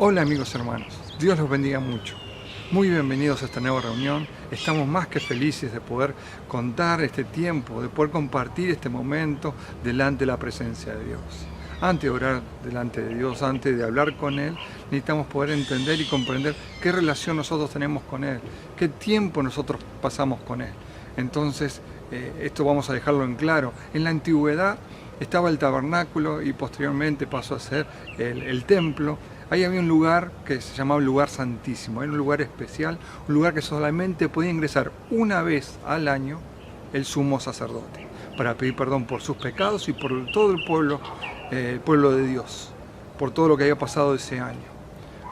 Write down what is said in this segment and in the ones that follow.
Hola amigos hermanos, Dios los bendiga mucho. Muy bienvenidos a esta nueva reunión. Estamos más que felices de poder contar este tiempo, de poder compartir este momento delante de la presencia de Dios. Antes de orar delante de Dios, antes de hablar con Él, necesitamos poder entender y comprender qué relación nosotros tenemos con Él, qué tiempo nosotros pasamos con Él. Entonces, esto vamos a dejarlo en claro. En la antigüedad estaba el tabernáculo y posteriormente pasó a ser el templo. Ahí había un lugar que se llamaba el lugar santísimo, era un lugar especial, un lugar que solamente podía ingresar una vez al año el sumo sacerdote, para pedir perdón por sus pecados y por todo el pueblo de Dios, por todo lo que había pasado ese año.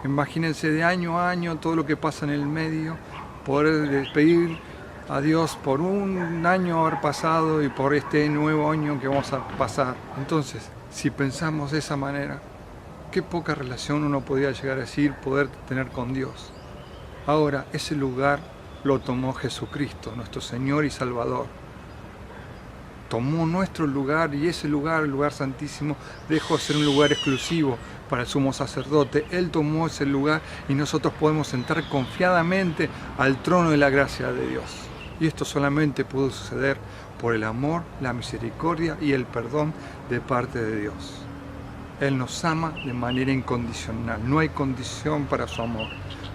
Imagínense de año a año todo lo que pasa en el medio, poder pedir a Dios por un año haber pasado y por este nuevo año que vamos a pasar. Entonces, si pensamos de esa manera, qué poca relación uno podía llegar a decir poder tener con Dios. Ahora, ese lugar lo tomó Jesucristo, nuestro Señor y Salvador. Tomó nuestro lugar y ese lugar, el lugar santísimo, dejó de ser un lugar exclusivo para el sumo sacerdote. Él tomó ese lugar y nosotros podemos entrar confiadamente al trono de la gracia de Dios. Y esto solamente pudo suceder por el amor, la misericordia y el perdón de parte de Dios. Él nos ama de manera incondicional, no hay condición para su amor.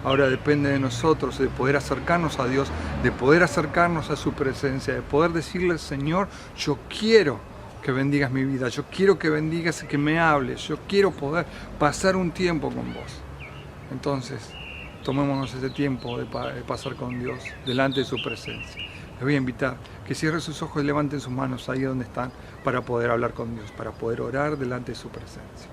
Ahora depende de nosotros de poder acercarnos a Dios, de poder acercarnos a su presencia, de poder decirle, Señor, yo quiero que bendigas mi vida, yo quiero que bendigas y que me hables, yo quiero poder pasar un tiempo con vos. Entonces, tomémonos ese tiempo de pasar con Dios delante de su presencia. Les voy a invitar que cierren sus ojos y levanten sus manos ahí donde están para poder hablar con Dios, para poder orar delante de su presencia.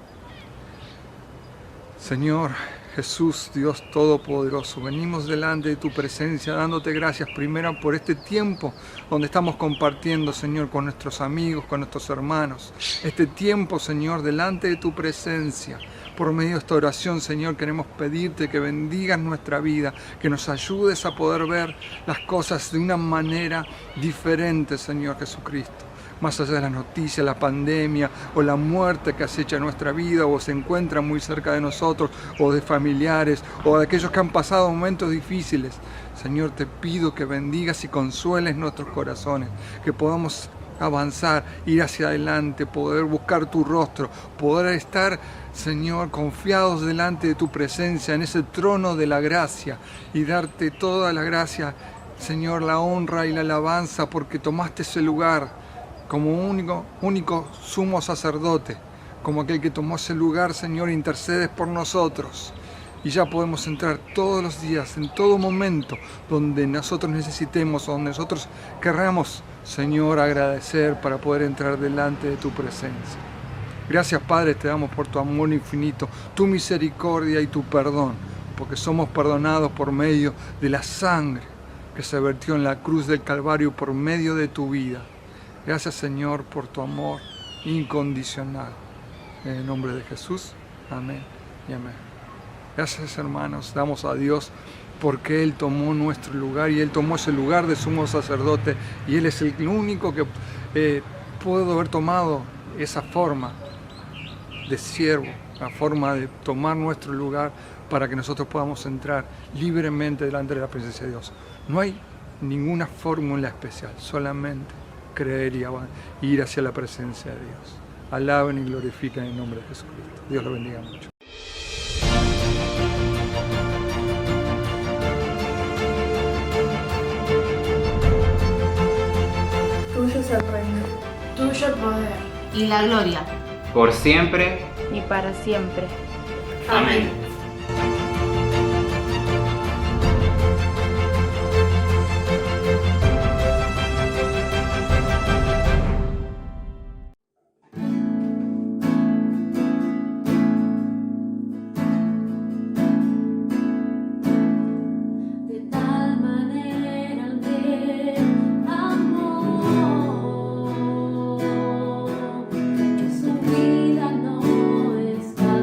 Señor Jesús, Dios Todopoderoso, venimos delante de tu presencia dándote gracias primero por este tiempo donde estamos compartiendo, Señor, con nuestros amigos, con nuestros hermanos. Este tiempo, Señor, delante de tu presencia. Por medio de esta oración, Señor, queremos pedirte que bendigas nuestra vida, que nos ayudes a poder ver las cosas de una manera diferente, Señor Jesucristo. Más allá de las noticias, la pandemia o la muerte que acecha nuestra vida o se encuentra muy cerca de nosotros o de familiares o de aquellos que han pasado momentos difíciles. Señor, te pido que bendigas y consueles nuestros corazones, que podamos avanzar, ir hacia adelante, poder buscar tu rostro, poder estar, Señor, confiados delante de tu presencia en ese trono de la gracia y darte toda la gracia, Señor, la honra y la alabanza porque tomaste ese lugar como único sumo sacerdote, como aquel que tomó ese lugar, Señor, intercedes por nosotros. Y ya podemos entrar todos los días, en todo momento, donde nosotros necesitemos, donde nosotros querramos, Señor, agradecer para poder entrar delante de tu presencia. Gracias, Padre, te damos por tu amor infinito, tu misericordia y tu perdón, porque somos perdonados por medio de la sangre que se vertió en la cruz del Calvario por medio de tu vida. Gracias, Señor, por tu amor incondicional. En el nombre de Jesús, amén y amén. Gracias, hermanos, damos a Dios porque Él tomó nuestro lugar y Él tomó ese lugar de sumo sacerdote y Él es el único que pudo haber tomado esa forma de siervo, la forma de tomar nuestro lugar para que nosotros podamos entrar libremente delante de la presencia de Dios. No hay ninguna fórmula especial, solamente creer y ir hacia la presencia de Dios. Alaben y glorifiquen el nombre de Jesucristo. Dios lo bendiga mucho. Tuyo es el reino, tuyo el poder y la gloria, por siempre y para siempre. Amén. Vida no está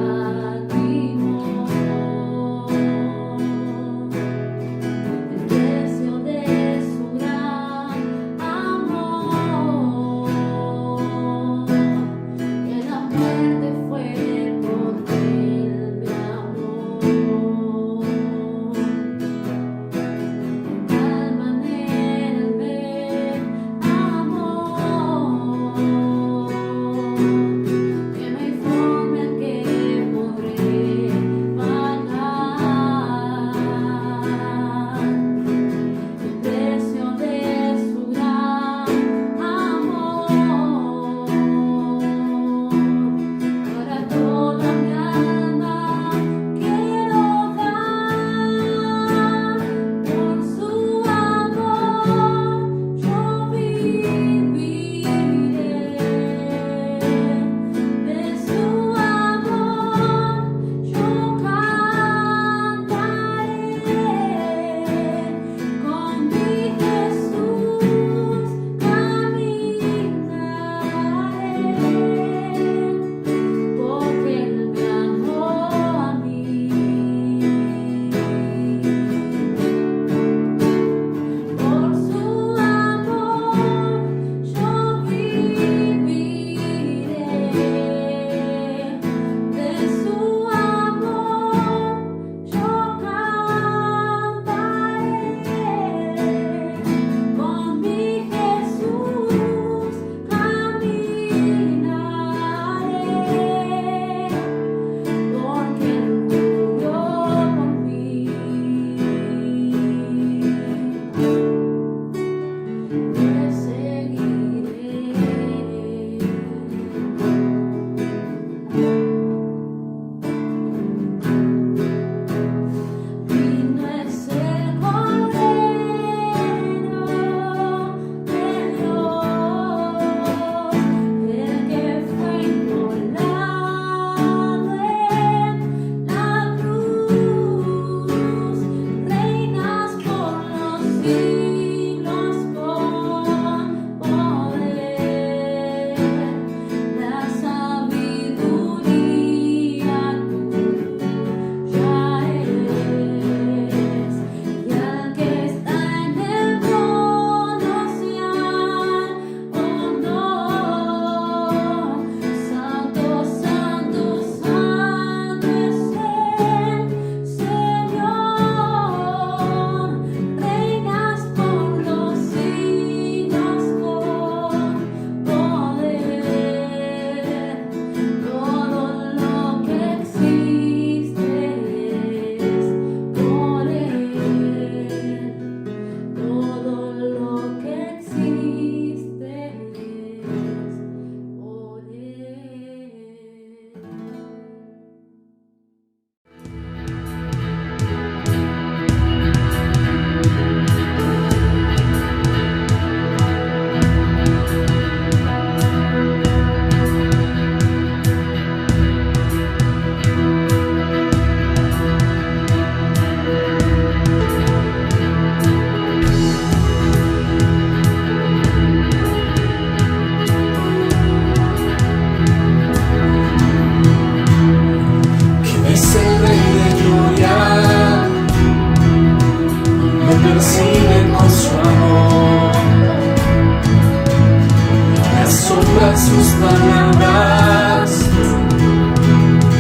palabras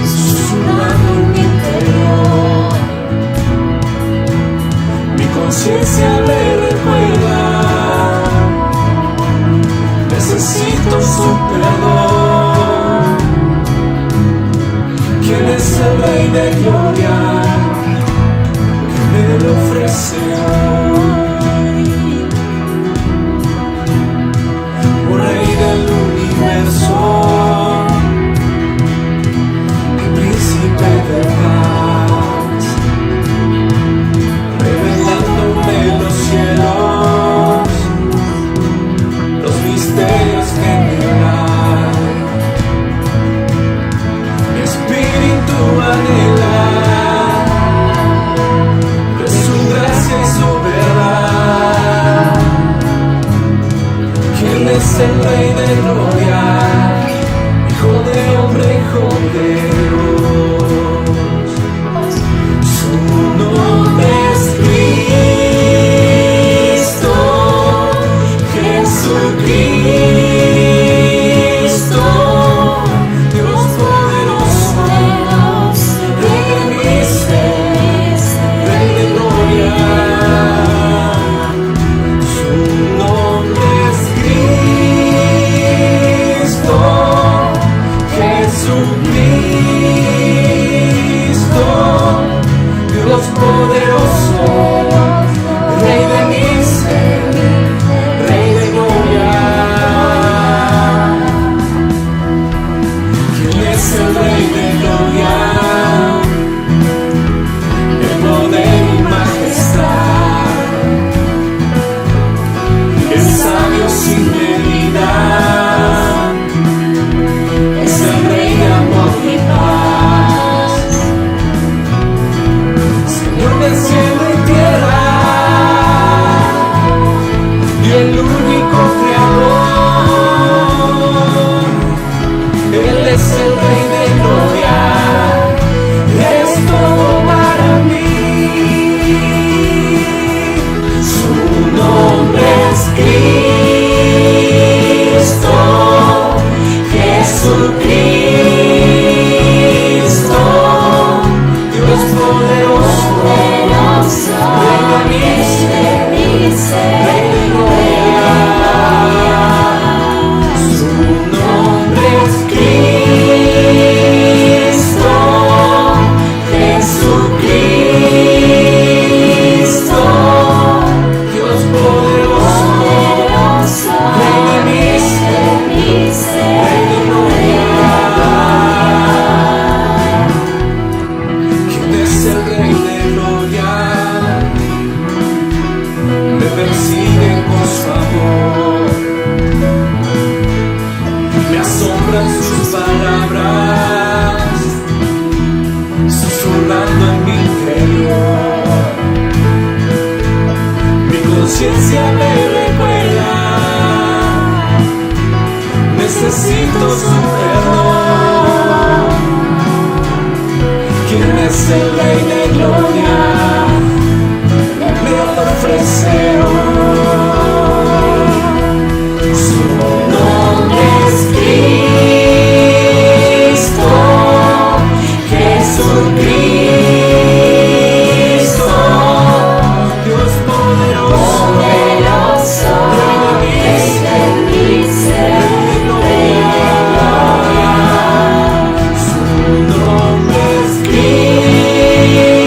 susurrando en mi interior. Mi conciencia le recuerda: necesito su perdón. ¿Quién es el Rey de Gloria que me lo ofrece hoy? Oh Rey del universo, el príncipe de paz, revelándome los cielos, los misterios que me hay. Mi espíritu anhela de su gracia y su verdad. ¿Quién es el Rey de Gloria, Hijo de hombre, Hijo de Dios? Su nombre es Cristo, Jesucristo, Dios poderoso, Rey de mis reyes, Rey de gloria. Su nombre es Cristo, Jesucristo, Dios poderoso, Rey de mis reyes, Rey de gloria. ¿Quién es el Rey de gloria? El poder y majestad, el sabio sin medida, es el Rey de amor y paz. Señor del cielo y tierra, y el único creador. Él es el Rey de gloria, es todo para mí. Su nombre es Cristo, Jesucristo, Dios poderoso, Rey de mis reyes, Rey de gloria. Su nombre es Cristo, Jesucristo, Dios poderoso, Rey de mis reyes, Rey de gloria. ¿Quién es el Rey de gloria? Me persiguen con su amor, me asombran sus palabras, susurrando en mi interior. Mi conciencia me recuerda: necesito su perdón. ¿Quién es el Rey de gloria? Me lo ofrece hoy. Su nombre es Cristo, Jesucristo, Dios poderoso, Rey de mis reyes, Rey de gloria. Su nombre es Cristo.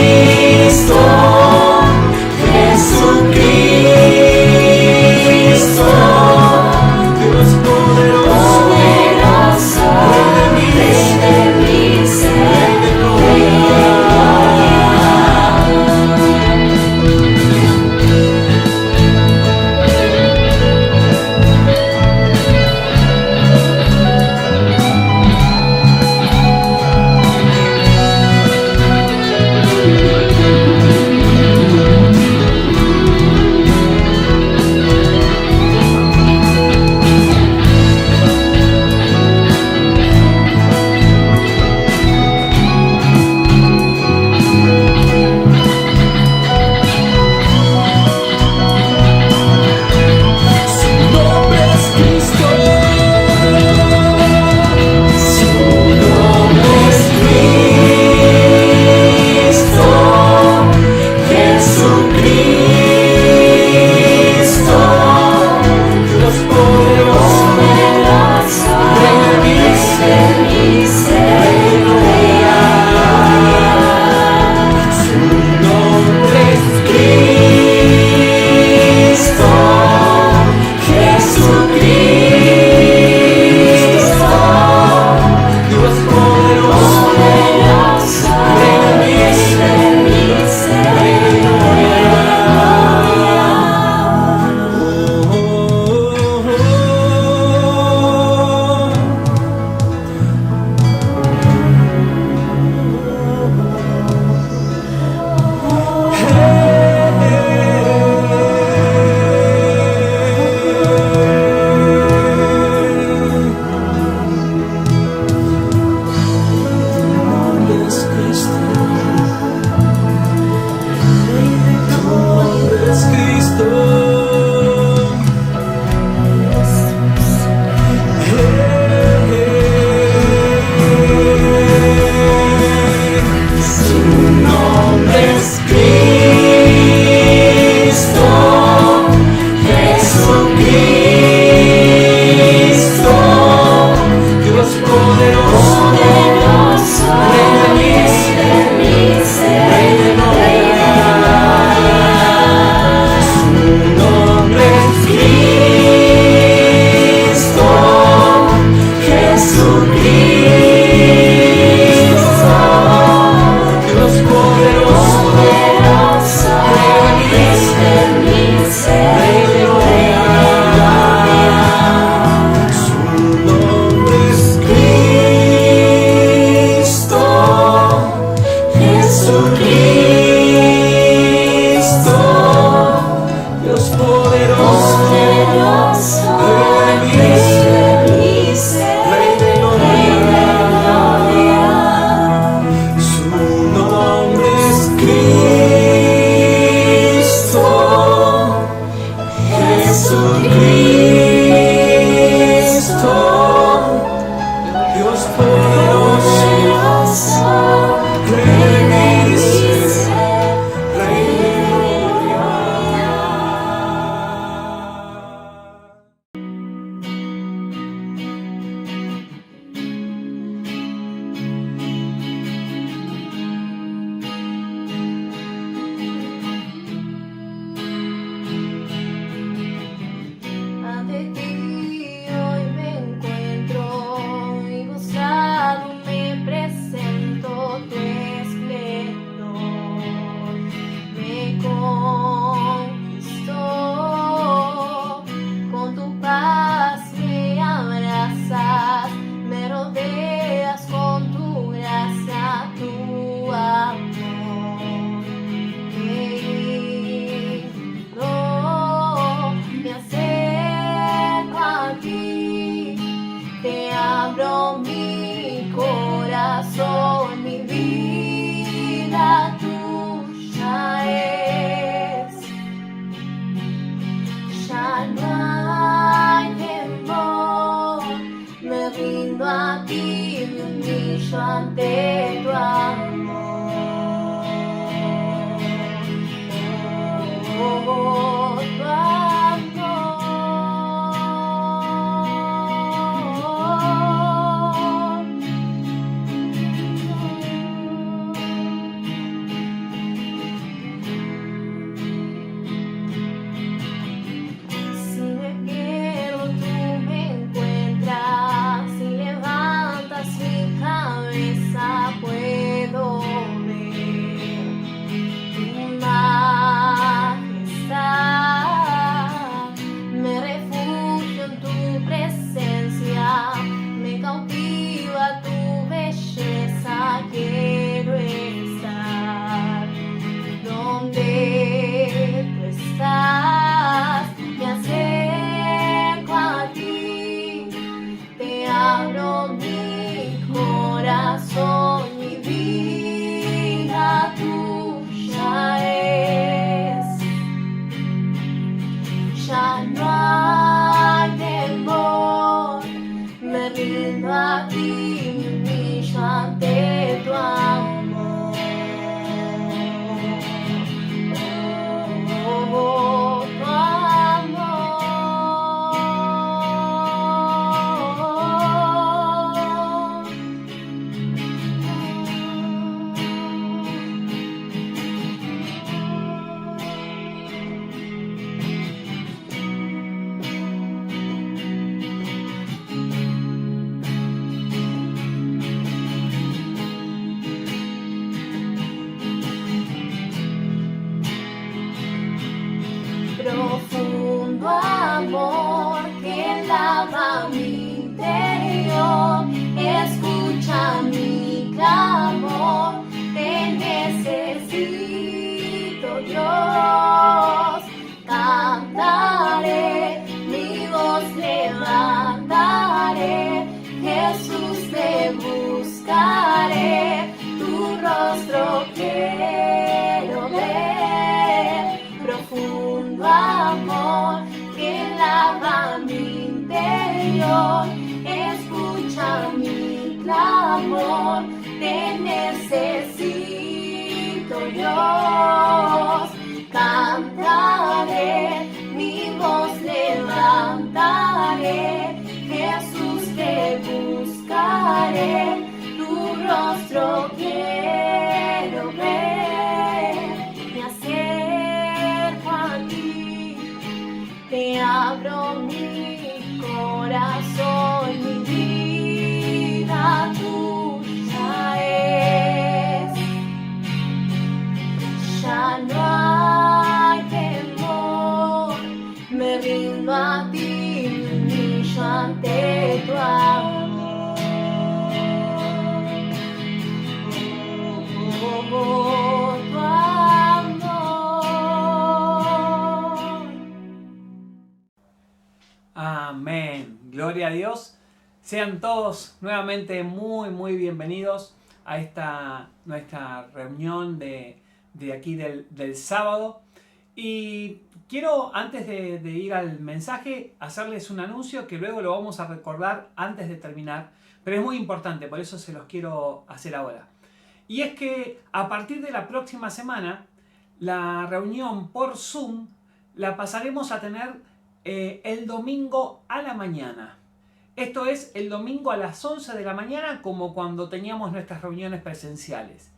Jesús, te buscaré, tu rostro quiero ver, profundo amor que lava mi interior, escucha mi clamor, te necesito, Dios. Cantaré, mi voz levantaré, Jesús, te buscaré, tu rostro quiero ver. Me acerco a ti, te abro mi corazón, mi vida tuya es. Ya no hay temor, me rindo a ti, me humillo ante tu amor. Tu amor. Amén. Gloria a Dios. Sean todos nuevamente muy bienvenidos a nuestra reunión de aquí del sábado. Y quiero, antes de ir al mensaje, hacerles un anuncio que luego lo vamos a recordar antes de terminar, pero es muy importante, por eso se los quiero hacer ahora. Y es que a partir de la próxima semana, la reunión por Zoom la pasaremos a tener el domingo a la mañana. Esto es el domingo a las 11 de la mañana, como cuando teníamos nuestras reuniones presenciales.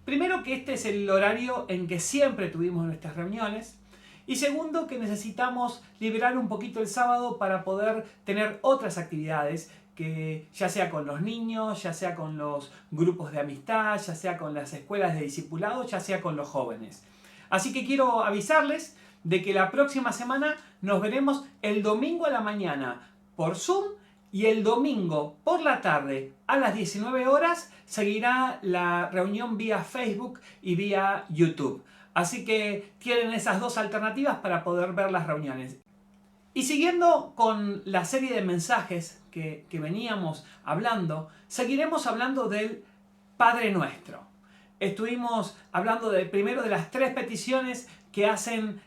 Primero, que este es el horario en que siempre tuvimos nuestras reuniones. Y segundo, que necesitamos liberar un poquito el sábado para poder tener otras actividades, que ya sea con los niños, ya sea con los grupos de amistad, ya sea con las escuelas de discipulado, ya sea con los jóvenes. Así que quiero avisarles de que la próxima semana nos veremos el domingo a la mañana por Zoom, y el domingo por la tarde a las 19 horas seguirá la reunión vía Facebook y vía YouTube. Así que tienen esas dos alternativas para poder ver las reuniones. Y siguiendo con la serie de mensajes que veníamos hablando, seguiremos hablando del Padre Nuestro. Estuvimos hablando primero de las 3 peticiones que hacen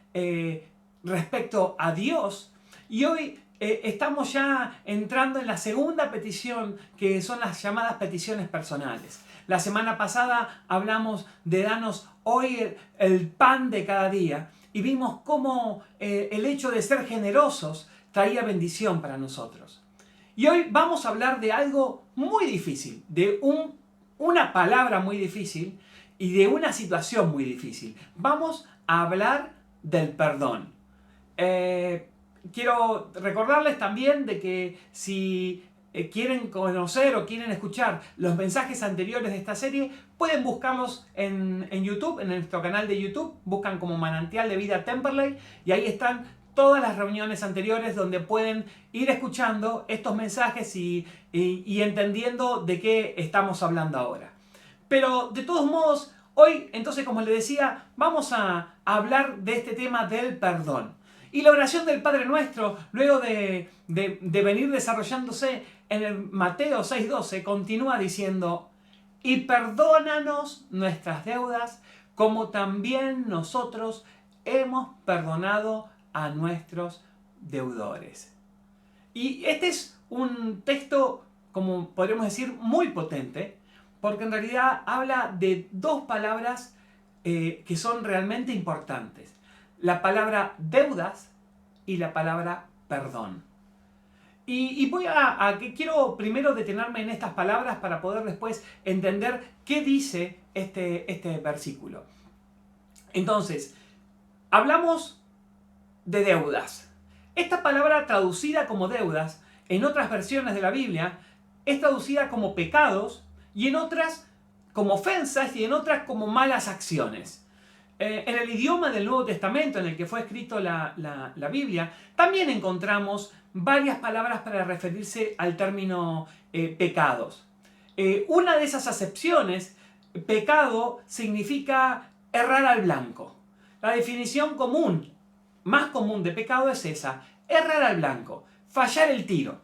respecto a Dios, y hoy estamos ya entrando en la segunda petición, que son las llamadas peticiones personales. La semana pasada hablamos de danos hoy el pan de cada día, y vimos cómo el hecho de ser generosos traía bendición para nosotros. Y hoy vamos a hablar de algo muy difícil, de una palabra muy difícil y de una situación muy difícil. Vamos a hablar del perdón. Quiero recordarles también de que si quieren conocer o quieren escuchar los mensajes anteriores de esta serie, pueden buscarlos en YouTube, en nuestro canal de YouTube. Buscan como Manantial de Vida Temperley y ahí están todas las reuniones anteriores donde pueden ir escuchando estos mensajes y entendiendo de qué estamos hablando ahora. Pero de todos modos, hoy, entonces, como les decía, vamos a hablar de este tema del perdón. Y la oración del Padre Nuestro, luego de venir desarrollándose en el Mateo 6:12, continúa diciendo: y perdónanos nuestras deudas, como también nosotros hemos perdonado a nuestros deudores. Y este es un texto, como podríamos decir, muy potente, porque en realidad habla de 2 palabras que son realmente importantes. La palabra deudas y la palabra perdón. Y quiero primero detenerme en estas palabras para poder después entender qué dice este versículo. Entonces, hablamos de deudas. Esta palabra traducida como deudas, en otras versiones de la Biblia, es traducida como pecados, y en otras como ofensas, y en otras como malas acciones. En el idioma del Nuevo Testamento, en el que fue escrito la Biblia, también encontramos varias palabras para referirse al término pecados. Una de esas acepciones, pecado, significa errar al blanco. La definición más común de pecado es esa: errar al blanco, fallar el tiro.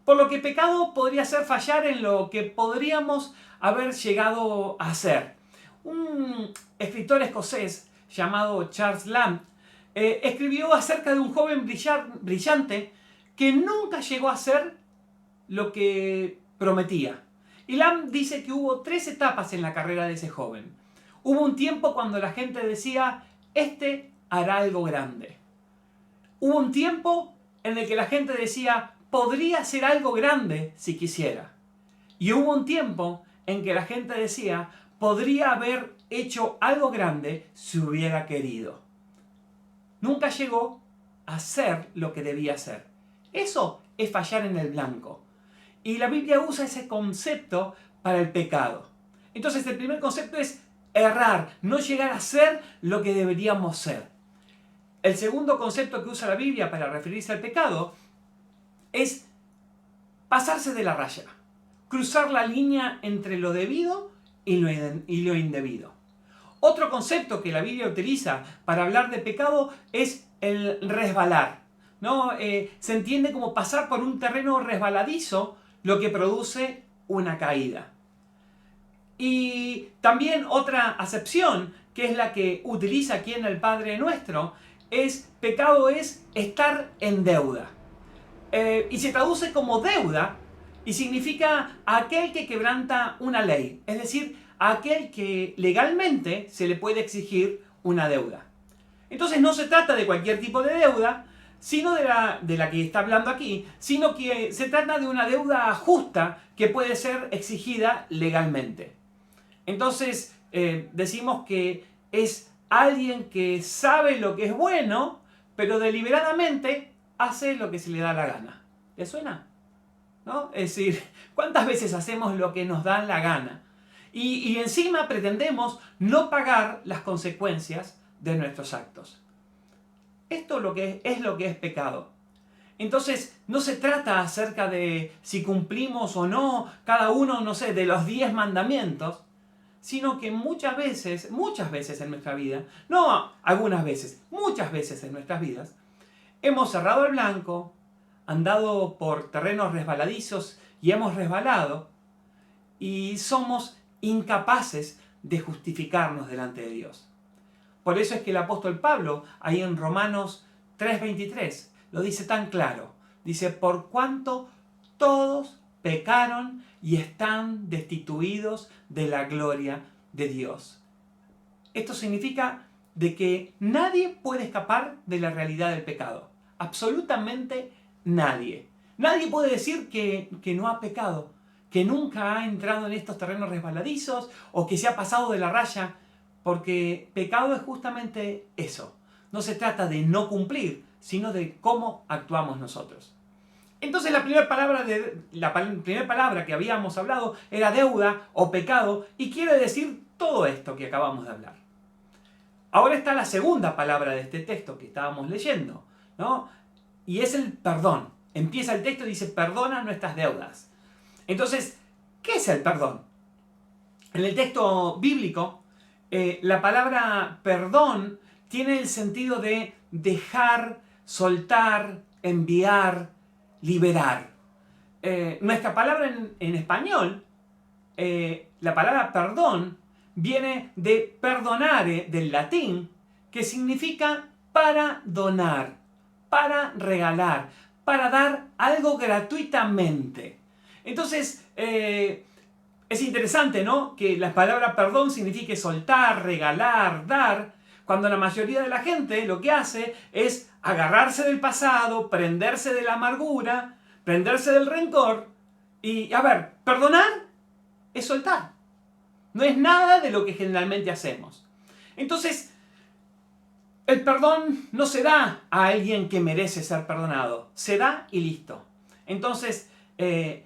Por lo que pecado podría ser fallar en lo que podríamos haber llegado a ser. Un escritor escocés llamado Charles Lamb escribió acerca de un joven brillante que nunca llegó a ser lo que prometía. Y Lamb dice que hubo 3 etapas en la carrera de ese joven. Hubo un tiempo cuando la gente decía, este hará algo grande. Hubo un tiempo en el que la gente decía, podría hacer algo grande si quisiera. Y hubo un tiempo en que la gente decía, podría haber hecho algo grande si hubiera querido. Nunca llegó a ser lo que debía ser. Eso es fallar en el blanco. Y la Biblia usa ese concepto para el pecado. Entonces el primer concepto es errar, no llegar a ser lo que deberíamos ser. El segundo concepto que usa la Biblia para referirse al pecado es pasarse de la raya, cruzar la línea entre lo debido y lo indebido. Otro concepto que la Biblia utiliza para hablar de pecado es el resbalar, ¿no? Se entiende como pasar por un terreno resbaladizo, lo que produce una caída. Y también otra acepción, que es la que utiliza aquí en el Padre Nuestro, es pecado es estar en deuda. Y se traduce como deuda y significa aquel que quebranta una ley, es decir, aquel que legalmente se le puede exigir una deuda. Entonces no se trata de cualquier tipo de deuda, sino de la que está hablando aquí, sino que se trata de una deuda justa que puede ser exigida legalmente. Entonces decimos que es alguien que sabe lo que es bueno, pero deliberadamente hace lo que se le da la gana. ¿Le suena? ¿No? Es decir, ¿cuántas veces hacemos lo que nos da la gana? Y encima pretendemos no pagar las consecuencias de nuestros actos. Esto es lo que es pecado. Entonces, no se trata acerca de si cumplimos o no cada uno, no sé, de los 10 mandamientos, sino que muchas veces en nuestra vida, no algunas veces, muchas veces en nuestras vidas, hemos cerrado el blanco, andado por terrenos resbaladizos y hemos resbalado y somos incapaces de justificarnos delante de Dios. Por eso es que el apóstol Pablo, ahí en Romanos 3:23, lo dice tan claro. Dice, por cuanto todos pecaron y están destituidos de la gloria de Dios. Esto significa de que nadie puede escapar de la realidad del pecado. Absolutamente nadie. Nadie puede decir que no ha pecado, que nunca ha entrado en estos terrenos resbaladizos o que se ha pasado de la raya, porque pecado es justamente eso. No se trata de no cumplir, sino de cómo actuamos nosotros. Entonces la primera palabra que habíamos hablado era deuda o pecado y quiere decir todo esto que acabamos de hablar. Ahora está la segunda palabra de este texto que estábamos leyendo, ¿no? Y es el perdón. Empieza el texto y dice, perdona nuestras deudas. Entonces, ¿qué es el perdón? En el texto bíblico, la palabra perdón tiene el sentido de dejar, soltar, enviar, liberar. Nuestra palabra en español, la palabra perdón, viene de perdonare, del latín, que significa para donar, para regalar, para dar algo gratuitamente. Entonces, es interesante, ¿no? Que la palabra perdón signifique soltar, regalar, dar, cuando la mayoría de la gente lo que hace es agarrarse del pasado, prenderse de la amargura, prenderse del rencor. Y, a ver, perdonar es soltar. No es nada de lo que generalmente hacemos. Entonces, el perdón no se da a alguien que merece ser perdonado. Se da y listo. Entonces,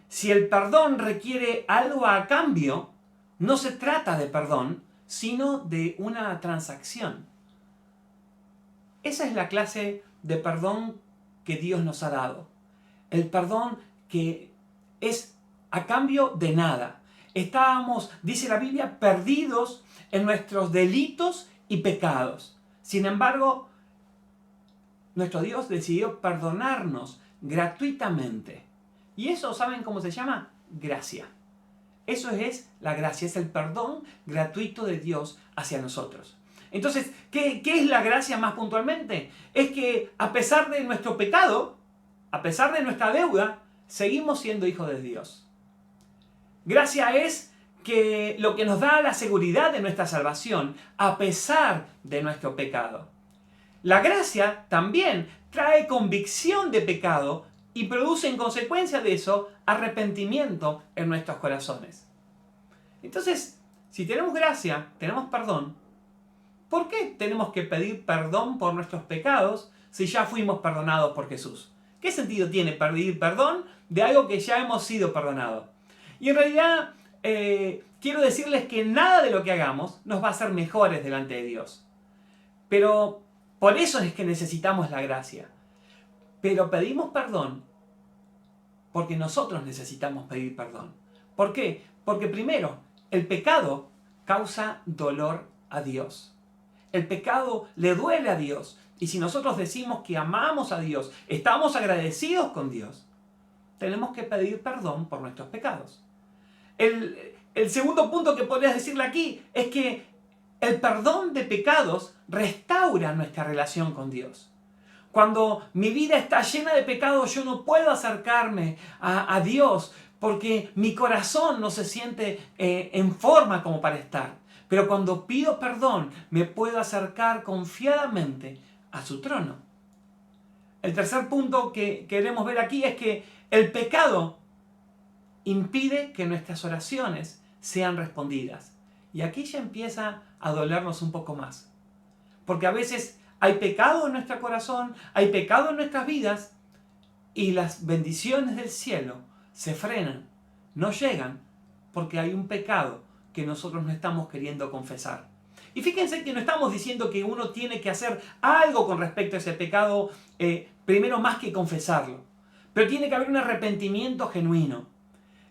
si el perdón requiere algo a cambio, no se trata de perdón, sino de una transacción. Esa es la clase de perdón que Dios nos ha dado. El perdón que es a cambio de nada. Estábamos, dice la Biblia, perdidos en nuestros delitos y pecados. Sin embargo, nuestro Dios decidió perdonarnos gratuitamente. Y eso, ¿saben cómo se llama? Gracia. Eso es la gracia, es el perdón gratuito de Dios hacia nosotros. Entonces, ¿qué es la gracia más puntualmente? Es que a pesar de nuestro pecado, a pesar de nuestra deuda, seguimos siendo hijos de Dios. Gracia es que lo que nos da la seguridad de nuestra salvación, a pesar de nuestro pecado. La gracia también trae convicción de pecado y produce en consecuencia de eso arrepentimiento en nuestros corazones. Entonces, si tenemos gracia, tenemos perdón, ¿por qué tenemos que pedir perdón por nuestros pecados si ya fuimos perdonados por Jesús? ¿Qué sentido tiene pedir perdón de algo que ya hemos sido perdonados? Y en realidad, quiero decirles que nada de lo que hagamos nos va a hacer mejores delante de Dios. Pero por eso es que necesitamos la gracia. Pero pedimos perdón porque nosotros necesitamos pedir perdón. ¿Por qué? Porque primero, el pecado causa dolor a Dios. El pecado le duele a Dios. Y si nosotros decimos que amamos a Dios, estamos agradecidos con Dios, tenemos que pedir perdón por nuestros pecados. El segundo punto que podrías decirle aquí es que el perdón de pecados restaura nuestra relación con Dios. Cuando mi vida está llena de pecados, yo no puedo acercarme a Dios porque mi corazón no se siente en forma como para estar. Pero cuando pido perdón, me puedo acercar confiadamente a su trono. El tercer punto que queremos ver aquí es que el pecado impide que nuestras oraciones sean respondidas. Y aquí ya empieza a dolernos un poco más. Porque a veces hay pecado en nuestro corazón, hay pecado en nuestras vidas, y las bendiciones del cielo se frenan, no llegan, porque hay un pecado que nosotros no estamos queriendo confesar. Y fíjense que no estamos diciendo que uno tiene que hacer algo con respecto a ese pecado, primero más que confesarlo. Pero tiene que haber un arrepentimiento genuino.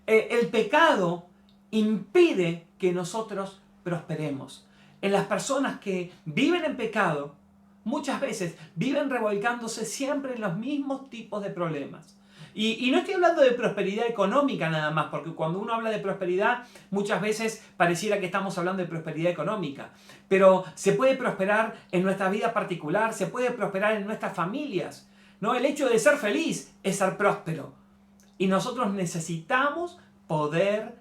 El pecado impide que nosotros prosperemos. En las personas que viven en pecado, muchas veces viven revolcándose siempre en los mismos tipos de problemas. Y no estoy hablando de prosperidad económica nada más, porque cuando uno habla de prosperidad, muchas veces pareciera que estamos hablando de prosperidad económica. Pero se puede prosperar en nuestra vida particular, se puede prosperar en nuestras familias, ¿no? El hecho de ser feliz es ser próspero. Y nosotros necesitamos poder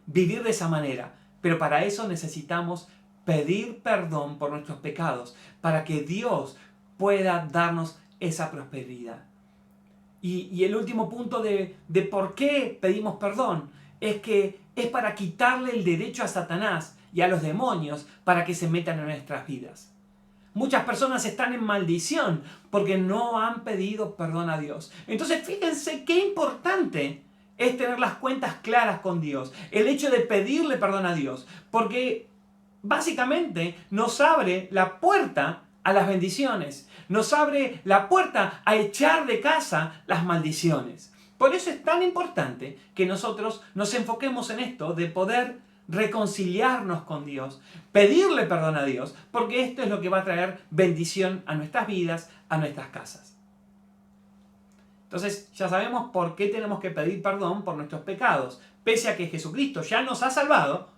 vivir de esa manera. Pero para eso necesitamos pedir perdón por nuestros pecados, para que Dios pueda darnos esa prosperidad. Y el último punto de por qué pedimos perdón es que es para quitarle el derecho a Satanás y a los demonios para que se metan en nuestras vidas. Muchas personas están en maldición porque no han pedido perdón a Dios. Entonces fíjense qué importante es tener las cuentas claras con Dios. El hecho de pedirle perdón a Dios. Porque básicamente nos abre la puerta a las bendiciones. Nos abre la puerta a echar de casa las maldiciones. Por eso es tan importante que nosotros nos enfoquemos en esto de poder reconciliarnos con Dios, pedirle perdón a Dios, porque esto es lo que va a traer bendición a nuestras vidas, a nuestras casas. Entonces ya sabemos por qué tenemos que pedir perdón por nuestros pecados. Pese a que Jesucristo ya nos ha salvado,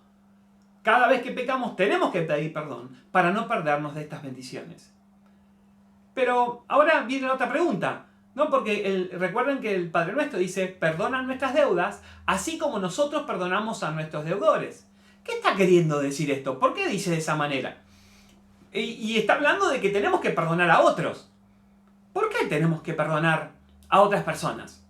cada vez que pecamos tenemos que pedir perdón para no perdernos de estas bendiciones. Pero ahora viene otra pregunta, ¿no? Porque recuerden que el Padre Nuestro dice, perdona nuestras deudas, así como nosotros perdonamos a nuestros deudores. ¿Qué está queriendo decir esto? ¿Por qué dice de esa manera? Y está hablando de que tenemos que perdonar a otros. ¿Por qué tenemos que perdonar a otras personas?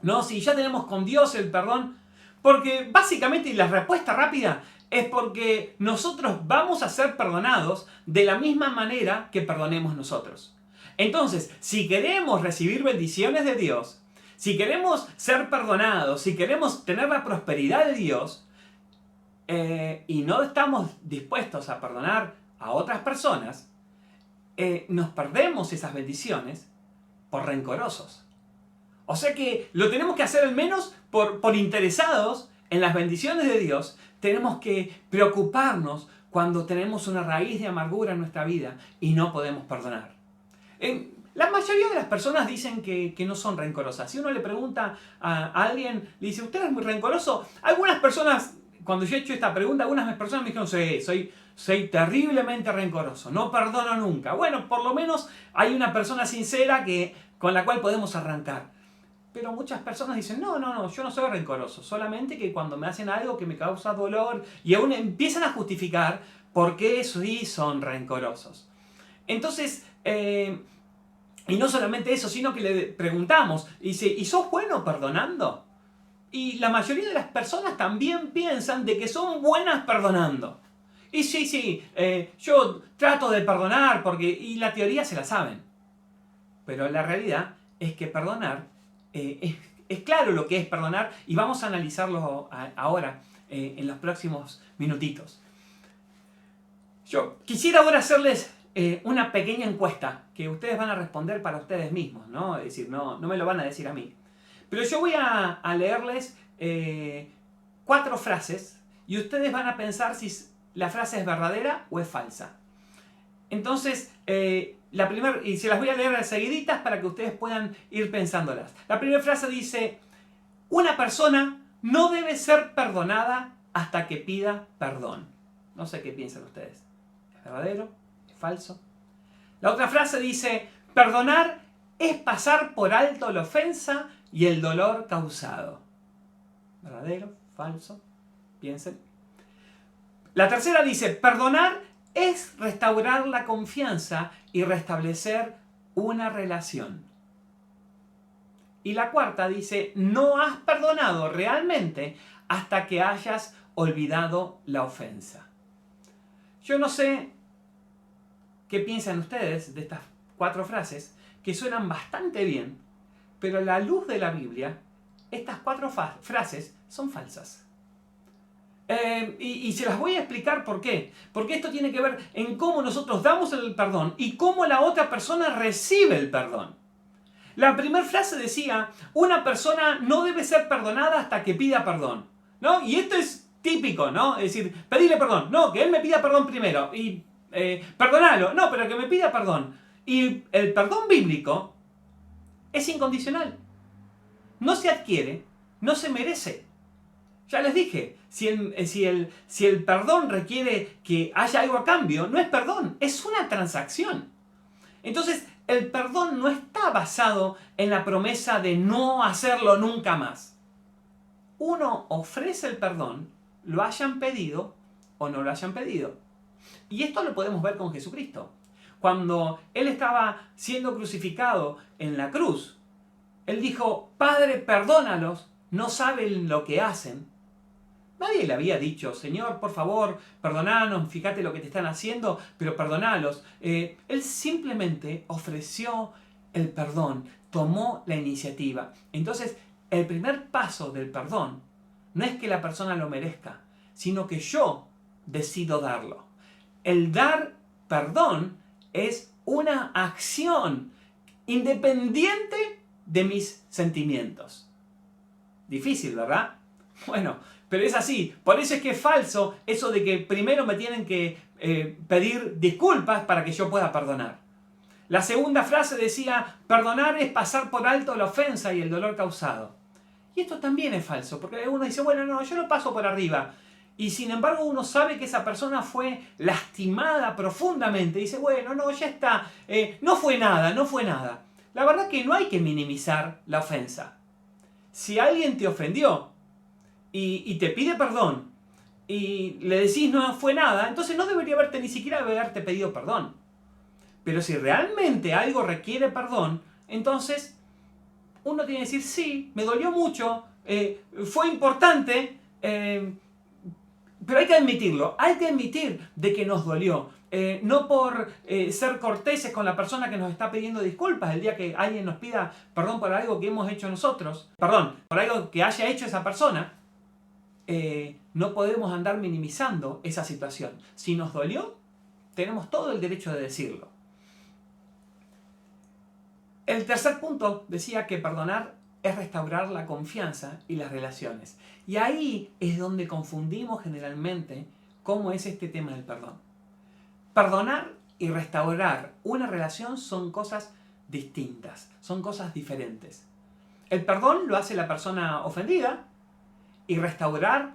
¿No? Si ya tenemos con Dios el perdón. Porque básicamente, y la respuesta rápida, es porque nosotros vamos a ser perdonados de la misma manera que perdonemos nosotros. Entonces, si queremos recibir bendiciones de Dios, si queremos ser perdonados, si queremos tener la prosperidad de Dios, y no estamos dispuestos a perdonar a otras personas, nos perdemos esas bendiciones por rencorosos. O sea que lo tenemos que hacer al menos por interesados en las bendiciones de Dios. Tenemos que preocuparnos cuando tenemos una raíz de amargura en nuestra vida y no podemos perdonar. La mayoría de las personas dicen que no son rencorosas. Si uno le pregunta a alguien, le dice, ¿usted es muy rencoroso? Algunas personas, cuando yo he hecho esta pregunta, algunas personas me dijeron, sí, soy terriblemente rencoroso, no perdono nunca. Bueno, por lo menos hay una persona sincera con la cual podemos arrancar. Pero muchas personas dicen, no, yo no soy rencoroso, solamente que cuando me hacen algo que me causa dolor, y aún empiezan a justificar por qué sí son rencorosos. Entonces, y no solamente eso, sino que le preguntamos, dice, ¿y sos bueno perdonando? Y la mayoría de las personas también piensan de que son buenas perdonando. Y sí, yo trato de perdonar y la teoría se la saben. Pero la realidad es que perdonar, es claro lo que es perdonar y vamos a analizarlo ahora, en los próximos minutitos. Yo quisiera ahora hacerles una pequeña encuesta que ustedes van a responder para ustedes mismos, ¿no? Es decir, no me lo van a decir a mí. Pero yo voy a leerles 4 frases y ustedes van a pensar si la frase es verdadera o es falsa. Entonces, la primera, y se las voy a leer seguiditas para que ustedes puedan ir pensándolas. La primera frase dice, una persona no debe ser perdonada hasta que pida perdón. No sé qué piensan ustedes. ¿Es verdadero? ¿Es falso? La otra frase dice, perdonar es pasar por alto la ofensa y el dolor causado. ¿Verdadero? ¿Falso? Piensen. La tercera dice, perdonar es restaurar la confianza y restablecer una relación. Y la cuarta dice, no has perdonado realmente hasta que hayas olvidado la ofensa. Yo no sé qué piensan ustedes de estas 4 frases, que suenan bastante bien, pero a la luz de la Biblia, estas 4 frases son falsas. Y se las voy a explicar por qué. Porque esto tiene que ver en cómo nosotros damos el perdón y cómo la otra persona recibe el perdón. La primera frase decía, una persona no debe ser perdonada hasta que pida perdón, ¿no? Y esto es típico, ¿no? Es decir, pedirle perdón. No, que él me pida perdón primero. Y perdonalo. No, pero que me pida perdón. Y el perdón bíblico es incondicional. No se adquiere, no se merece. Ya les dije, si el perdón requiere que haya algo a cambio, no es perdón, es una transacción. Entonces, el perdón no está basado en la promesa de no hacerlo nunca más. Uno ofrece el perdón, lo hayan pedido o no lo hayan pedido. Y esto lo podemos ver con Jesucristo. Cuando Él estaba siendo crucificado en la cruz, Él dijo, Padre, perdónalos, no saben lo que hacen. Nadie le había dicho, Señor, por favor, perdonanos, fíjate lo que te están haciendo, pero perdonalos. Él simplemente ofreció el perdón, tomó la iniciativa. Entonces, el primer paso del perdón no es que la persona lo merezca, sino que yo decido darlo. El dar perdón es una acción independiente de mis sentimientos. Difícil, ¿verdad? Bueno, pero es así. Por eso es que es falso eso de que primero me tienen que pedir disculpas para que yo pueda perdonar. La segunda frase decía, perdonar es pasar por alto la ofensa y el dolor causado. Y esto también es falso, porque uno dice, bueno, no, yo lo paso por arriba. Y sin embargo uno sabe que esa persona fue lastimada profundamente. Dice, bueno, no, ya está, no fue nada. La verdad que no hay que minimizar la ofensa. Si alguien te ofendió y te pide perdón y le decís no fue nada, entonces no debería ni siquiera haberte pedido perdón. Pero si realmente algo requiere perdón, entonces uno tiene que decir, sí, me dolió mucho, fue importante, pero hay que admitirlo, hay que admitir de que nos dolió. No por ser corteses con la persona que nos está pidiendo disculpas el día que alguien nos pida perdón por algo que hemos hecho nosotros, perdón, por algo que haya hecho esa persona, no podemos andar minimizando esa situación. Si nos dolió, tenemos todo el derecho de decirlo. El tercer punto decía que perdonar es restaurar la confianza y las relaciones. Y ahí es donde confundimos generalmente cómo es este tema del perdón. Perdonar y restaurar una relación son cosas distintas, son cosas diferentes. El perdón lo hace la persona ofendida y restaurar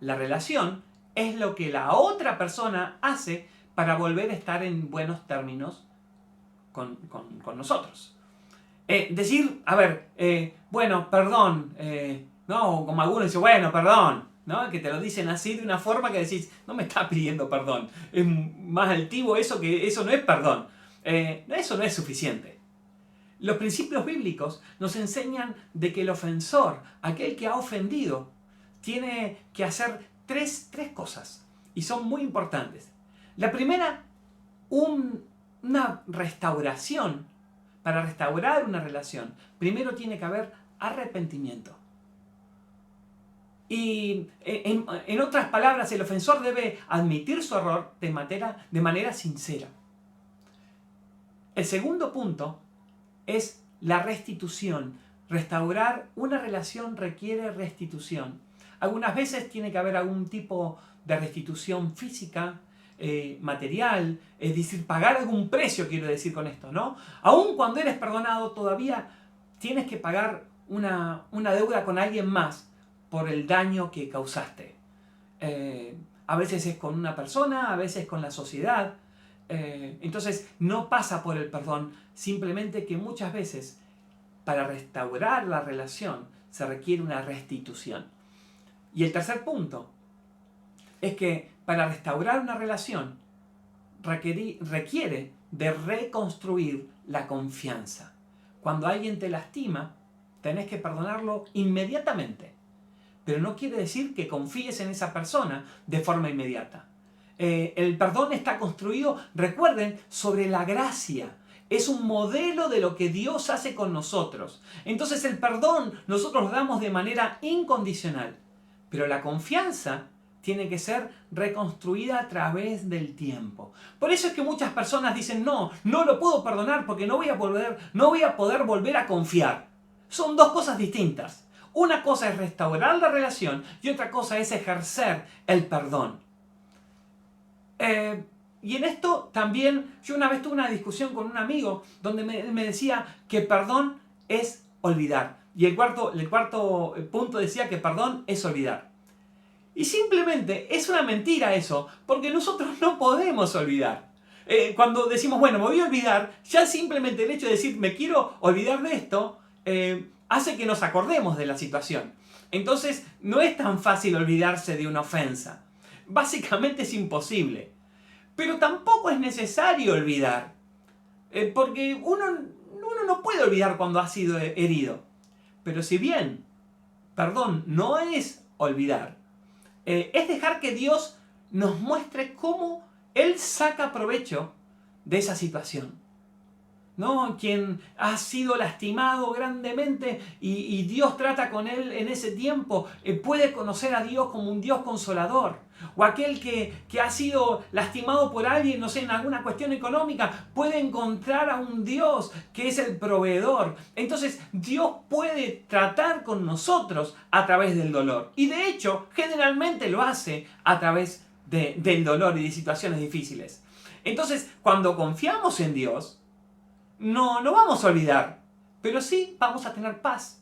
la relación es lo que la otra persona hace para volver a estar en buenos términos con nosotros. Decir, a ver, bueno, perdón, no, como algunos dicen, bueno, perdón, ¿no? Que te lo dicen así de una forma que decís, no me está pidiendo perdón. Es más altivo eso, que eso no es perdón. Eso no es suficiente. Los principios bíblicos nos enseñan de que el ofensor, aquel que ha ofendido, tiene que hacer tres cosas. Y son muy importantes. La primera, una restauración. Para restaurar una relación, primero tiene que haber arrepentimiento. Y en otras palabras, el ofensor debe admitir su error de manera sincera. El segundo punto es la restitución. Restaurar una relación requiere restitución. Algunas veces tiene que haber algún tipo de restitución física, material, es decir, pagar algún precio, quiero decir con esto, ¿no? Aun cuando eres perdonado, todavía tienes que pagar una deuda con alguien más por el daño que causaste. A veces es con una persona, a veces con la sociedad. Entonces no pasa por el perdón, simplemente que muchas veces para restaurar la relación se requiere una restitución. Y el tercer punto es que para restaurar una relación requiere de reconstruir la confianza. Cuando alguien te lastima, tenés que perdonarlo inmediatamente. Pero no quiere decir que confíes en esa persona de forma inmediata. El perdón está construido, recuerden, sobre la gracia. Es un modelo de lo que Dios hace con nosotros. Entonces el perdón nosotros lo damos de manera incondicional. Pero la confianza tiene que ser reconstruida a través del tiempo. Por eso es que muchas personas dicen, no lo puedo perdonar porque no voy a poder volver a confiar. Son dos cosas distintas. Una cosa es restaurar la relación y otra cosa es ejercer el perdón. Y en esto también, yo una vez tuve una discusión con un amigo donde me decía que perdón es olvidar. Y el cuarto punto decía que perdón es olvidar. Y simplemente es una mentira eso, porque nosotros no podemos olvidar. Cuando decimos, bueno, me voy a olvidar, ya simplemente el hecho de decir, me quiero olvidar de esto, hace que nos acordemos de la situación. Entonces, no es tan fácil olvidarse de una ofensa. Básicamente es imposible. Pero tampoco es necesario olvidar. Porque uno no puede olvidar cuando ha sido herido. Pero si bien, perdón, no es olvidar, es dejar que Dios nos muestre cómo Él saca provecho de esa situación. ¿No? Quien ha sido lastimado grandemente y Dios trata con él en ese tiempo, puede conocer a Dios como un Dios consolador. O aquel que ha sido lastimado por alguien, no sé, en alguna cuestión económica, puede encontrar a un Dios que es el proveedor. Entonces Dios puede tratar con nosotros a través del dolor. Y de hecho, generalmente lo hace a través del dolor y de situaciones difíciles. Entonces, cuando confiamos en Dios, no vamos a olvidar, pero sí vamos a tener paz.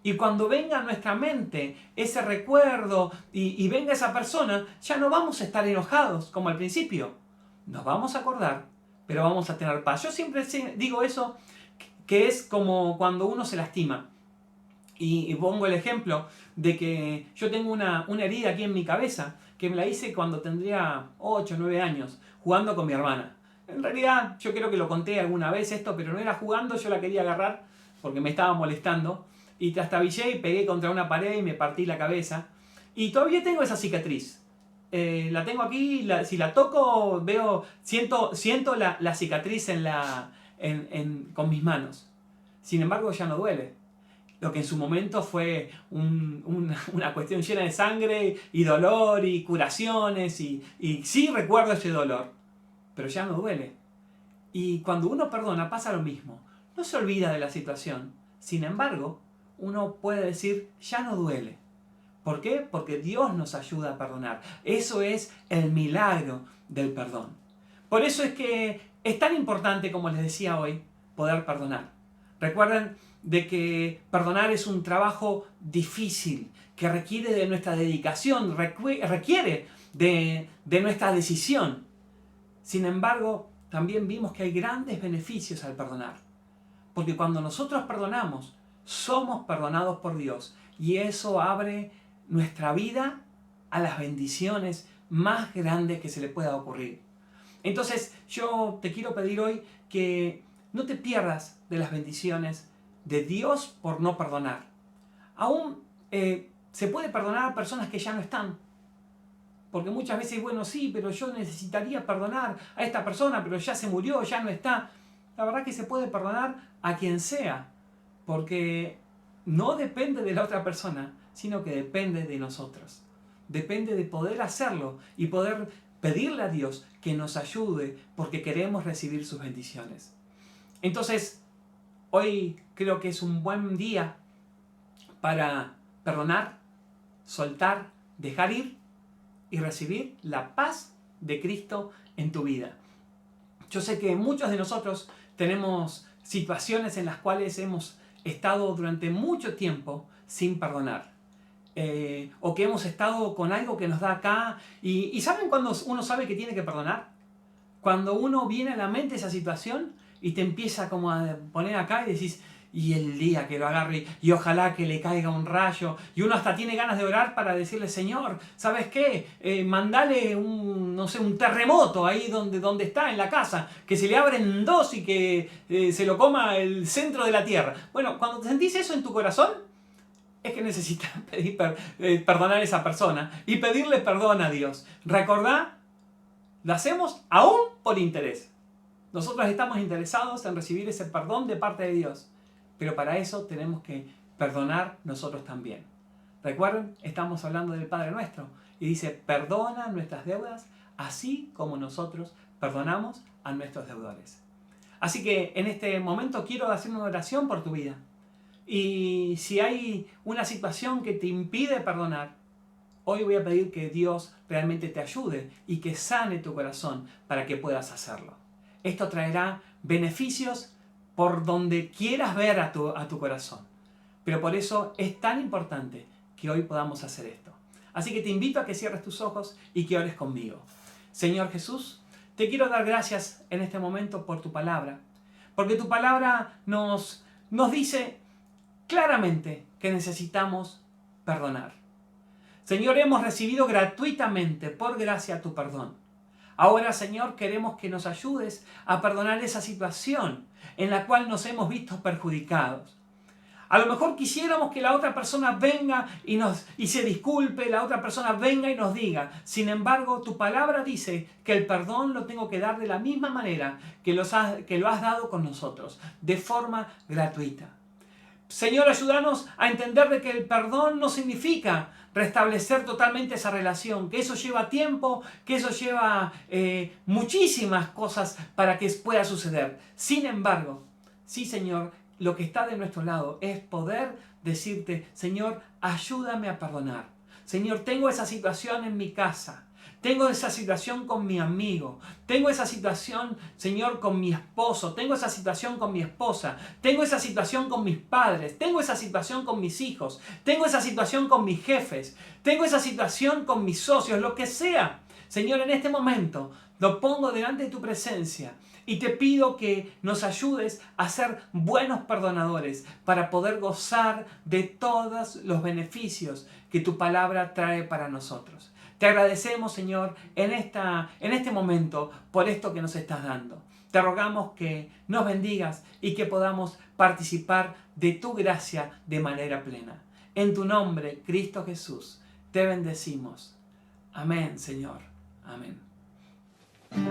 Y cuando venga a nuestra mente ese recuerdo y venga esa persona, ya no vamos a estar enojados como al principio. Nos vamos a acordar, pero vamos a tener paz. Yo siempre digo eso, que es como cuando uno se lastima. Y pongo el ejemplo de que yo tengo una herida aquí en mi cabeza, que me la hice cuando tendría 8 o 9 años, jugando con mi hermana. En realidad, yo creo que lo conté alguna vez esto, pero no era jugando, yo la quería agarrar porque me estaba molestando. Y trastabillé y pegué contra una pared y me partí la cabeza. Y todavía tengo esa cicatriz. La tengo aquí, si la toco, siento la cicatriz con mis manos. Sin embargo, ya no duele. Lo que en su momento fue una cuestión llena de sangre y dolor y curaciones. Y sí recuerdo ese dolor, pero ya no duele. Y cuando uno perdona pasa lo mismo. No se olvida de la situación. Sin embargo, uno puede decir, ya no duele. ¿Por qué? Porque Dios nos ayuda a perdonar. Eso es el milagro del perdón. Por eso es que es tan importante, como les decía hoy, poder perdonar. Recuerden de que perdonar es un trabajo difícil, que requiere de nuestra dedicación, requiere de nuestra decisión. Sin embargo, también vimos que hay grandes beneficios al perdonar. Porque cuando nosotros perdonamos, somos perdonados por Dios. Y eso abre nuestra vida a las bendiciones más grandes que se le pueda ocurrir. Entonces, yo te quiero pedir hoy que no te pierdas de las bendiciones de Dios por no perdonar. Aún se puede perdonar a personas que ya no están. Porque muchas veces, bueno, sí, pero yo necesitaría perdonar a esta persona, pero ya se murió, ya no está. La verdad que se puede perdonar a quien sea, porque no depende de la otra persona, sino que depende de nosotros. Depende de poder hacerlo y poder pedirle a Dios que nos ayude porque queremos recibir sus bendiciones. Entonces, hoy creo que es un buen día para perdonar, soltar, dejar ir y recibir la paz de Cristo en tu vida. Yo sé que muchos de nosotros tenemos situaciones en las cuales hemos estado durante mucho tiempo sin perdonar. O que hemos estado con algo que nos da acá. ¿Y saben cuando uno sabe que tiene que perdonar? Cuando uno viene a la mente esa situación y te empieza como a poner acá y decís, y el día que lo agarre y ojalá que le caiga un rayo, y uno hasta tiene ganas de orar para decirle, Señor, ¿sabes qué? Mandale un terremoto ahí donde está en la casa, que se le abren dos y que se lo coma el centro de la tierra. Bueno, cuando te sentís eso en tu corazón, es que necesitas perdonar a esa persona y pedirle perdón a Dios. Recordá, lo hacemos aún por interés. Nosotros estamos interesados en recibir ese perdón de parte de Dios. Pero para eso tenemos que perdonar nosotros también. Recuerden, estamos hablando del Padre Nuestro. Y dice, perdona nuestras deudas, así como nosotros perdonamos a nuestros deudores. Así que en este momento quiero hacer una oración por tu vida. Y si hay una situación que te impide perdonar, hoy voy a pedir que Dios realmente te ayude y que sane tu corazón para que puedas hacerlo. Esto traerá beneficios por donde quieras ver a tu corazón. Pero por eso es tan importante que hoy podamos hacer esto. Así que te invito a que cierres tus ojos y que ores conmigo. Señor Jesús, te quiero dar gracias en este momento por tu palabra. Porque tu palabra nos dice claramente que necesitamos perdonar. Señor, hemos recibido gratuitamente, por gracia, tu perdón. Ahora, Señor, queremos que nos ayudes a perdonar esa situación en la cual nos hemos visto perjudicados. A lo mejor quisiéramos que la otra persona venga y se disculpe, la otra persona venga y nos diga. Sin embargo, tu palabra dice que el perdón lo tengo que dar de la misma manera que lo has dado con nosotros, de forma gratuita. Señor, ayúdanos a entender de que el perdón no significa restablecer totalmente esa relación, que eso lleva tiempo, que eso lleva muchísimas cosas para que pueda suceder. Sin embargo, sí, Señor, lo que está de nuestro lado es poder decirte, Señor, ayúdame a perdonar. Señor, tengo esa situación en mi casa. Tengo esa situación con mi amigo, tengo esa situación, Señor, con mi esposo, tengo esa situación con mi esposa, tengo esa situación con mis padres, tengo esa situación con mis hijos, tengo esa situación con mis jefes, tengo esa situación con mis socios, lo que sea. Señor, en este momento lo pongo delante de tu presencia y te pido que nos ayudes a ser buenos perdonadores para poder gozar de todos los beneficios que tu palabra trae para nosotros. Te agradecemos, Señor, en este momento por esto que nos estás dando. Te rogamos que nos bendigas y que podamos participar de tu gracia de manera plena. En tu nombre, Cristo Jesús, te bendecimos. Amén, Señor. Amén. Mis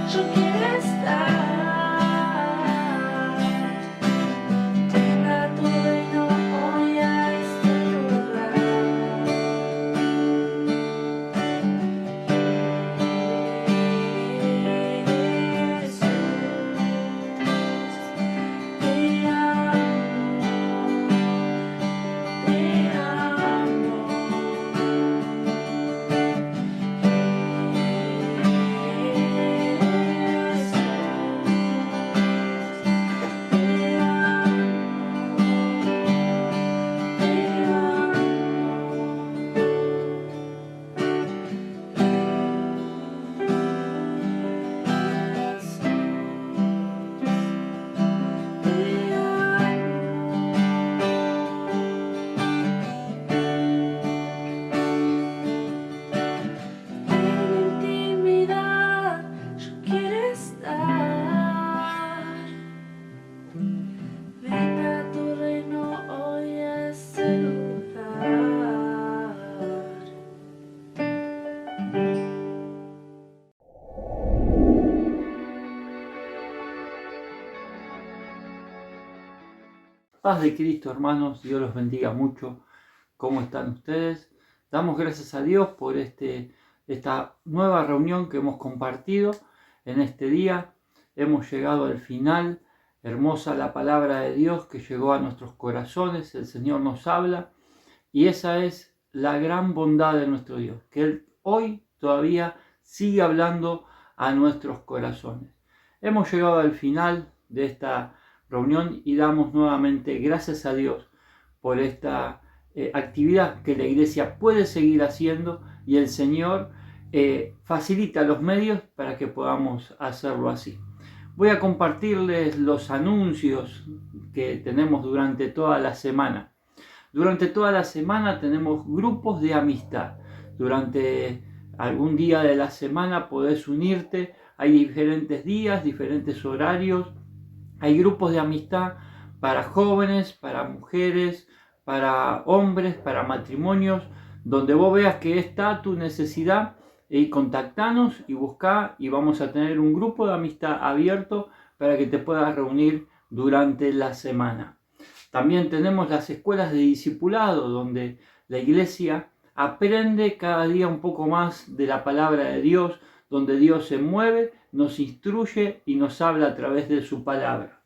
yo quiero estar. Venga tu reino hoy a este lugar. Paz de Cristo, hermanos, Dios los bendiga mucho. ¿Cómo están ustedes? Damos gracias a Dios por esta nueva reunión que hemos compartido en este día. Hemos llegado al final. Hermosa la palabra de Dios que llegó a nuestros corazones. El Señor nos habla y esa es la gran bondad de nuestro Dios, que Él hoy todavía sigue hablando a nuestros corazones. Hemos llegado al final de esta reunión y damos nuevamente gracias a Dios por esta actividad que la iglesia puede seguir haciendo y el Señor facilita los medios para que podamos hacerlo así. Voy a compartirles los anuncios que tenemos durante toda la semana. Durante toda la semana tenemos grupos de amistad. Durante algún día de la semana podés unirte. Hay diferentes días, diferentes horarios. Hay grupos de amistad para jóvenes, para mujeres, para hombres, para matrimonios, donde vos veas que está tu necesidad y contactanos y buscá y vamos a tener un grupo de amistad abierto para que te puedas reunir durante la semana. También tenemos las escuelas de discipulado, donde la iglesia aprende cada día un poco más de la palabra de Dios, donde Dios se mueve, nos instruye y nos habla a través de su palabra.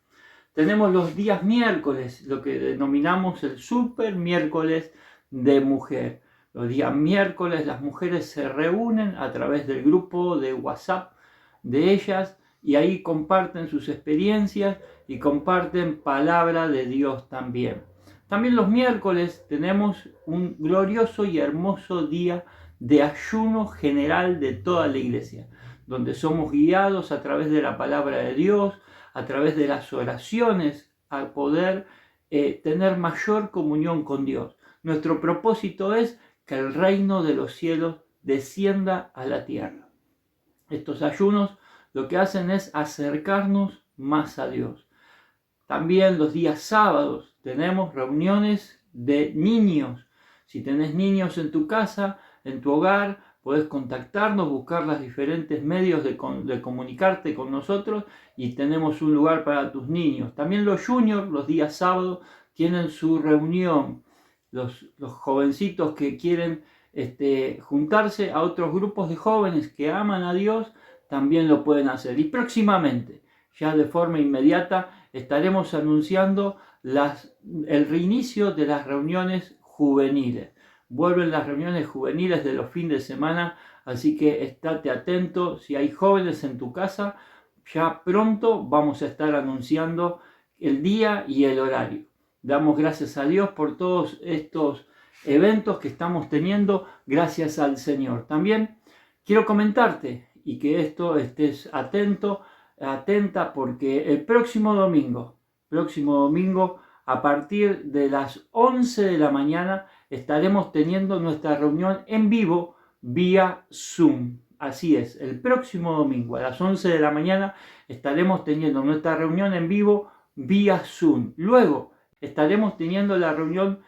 Tenemos los días miércoles, lo que denominamos el super miércoles de mujer. Los días miércoles las mujeres se reúnen a través del grupo de WhatsApp de ellas y ahí comparten sus experiencias y comparten palabra de Dios también. También los miércoles tenemos un glorioso y hermoso día de ayuno general de toda la iglesia, donde somos guiados a través de la palabra de Dios, a través de las oraciones, a poder tener mayor comunión con Dios. Nuestro propósito es que el reino de los cielos descienda a la tierra. Estos ayunos lo que hacen es acercarnos más a Dios. También los días sábados tenemos reuniones de niños. Si tenés niños en tu casa, en tu hogar, podés contactarnos, buscar los diferentes medios de comunicarte con nosotros y tenemos un lugar para tus niños. También los juniors, los días sábados, tienen su reunión. Los jovencitos que quieren juntarse a otros grupos de jóvenes que aman a Dios, también lo pueden hacer. Y próximamente, ya de forma inmediata, estaremos anunciando el reinicio de las reuniones juveniles. Vuelven las reuniones juveniles de los fines de semana, así que estate atento. Si hay jóvenes en tu casa, ya pronto vamos a estar anunciando el día y el horario. Damos gracias a Dios por todos estos eventos que estamos teniendo, gracias al Señor. También quiero comentarte y que esto estés atenta, porque el próximo domingo, a partir de las 11 de la mañana, estaremos teniendo nuestra reunión en vivo vía Zoom. Así es, el próximo domingo a las 11 de la mañana estaremos teniendo nuestra reunión en vivo vía Zoom. Luego estaremos teniendo la reunión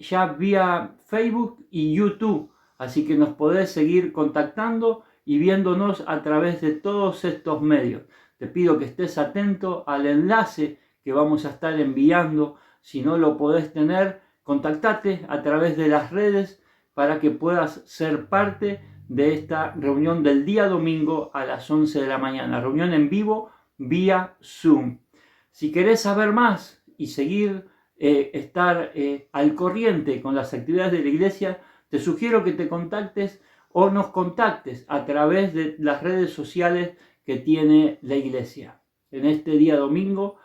ya vía Facebook y YouTube. Así que nos podés seguir contactando y viéndonos a través de todos estos medios. Te pido que estés atento al enlace que vamos a estar enviando. Si no lo podés tener, contactate a través de las redes para que puedas ser parte de esta reunión del día domingo a las 11 de la mañana. Reunión en vivo vía Zoom. Si querés saber más y seguir, estar al corriente con las actividades de la iglesia, te sugiero que te contactes o nos contactes a través de las redes sociales que tiene la iglesia. En este día domingo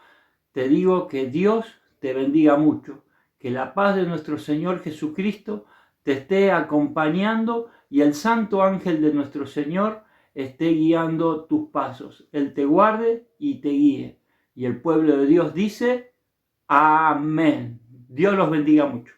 te digo que Dios te bendiga mucho, que la paz de nuestro Señor Jesucristo te esté acompañando y el santo ángel de nuestro Señor esté guiando tus pasos. Él te guarde y te guíe. Y el pueblo de Dios dice, amén. Dios los bendiga mucho.